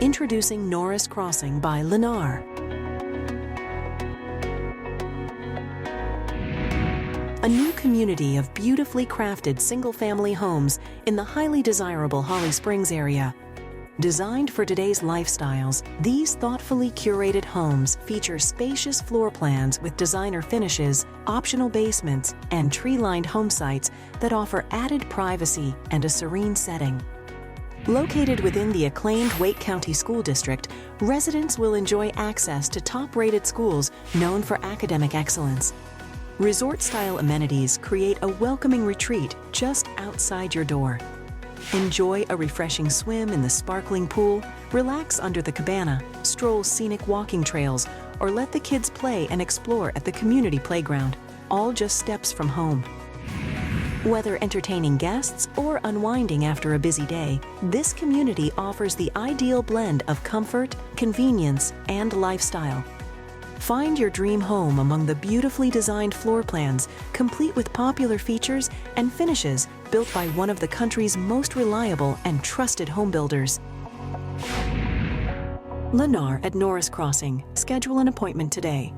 Introducing Norris Crossing by Lennar. A new community of beautifully crafted single-family homes in the highly desirable Holly Springs area. Designed for today's lifestyles, these thoughtfully curated homes feature spacious floor plans with designer finishes, optional basements, and tree-lined homesites that offer added privacy and a serene setting. Located within the acclaimed Wake County School District, residents will enjoy access to top-rated schools known for academic excellence. Resort-style amenities create a welcoming retreat just outside your door. Enjoy a refreshing swim in the sparkling pool, relax under the cabana, stroll scenic walking trails, or let the kids play and explore at the community playground, all just steps from home. Whether entertaining guests or unwinding after a busy day, this community offers the ideal blend of comfort, convenience, and lifestyle. Find your dream home among the beautifully designed floor plans, complete with popular features and finishes built by one of the country's most reliable and trusted home builders. Lennar at Norris Crossing. Schedule an appointment today.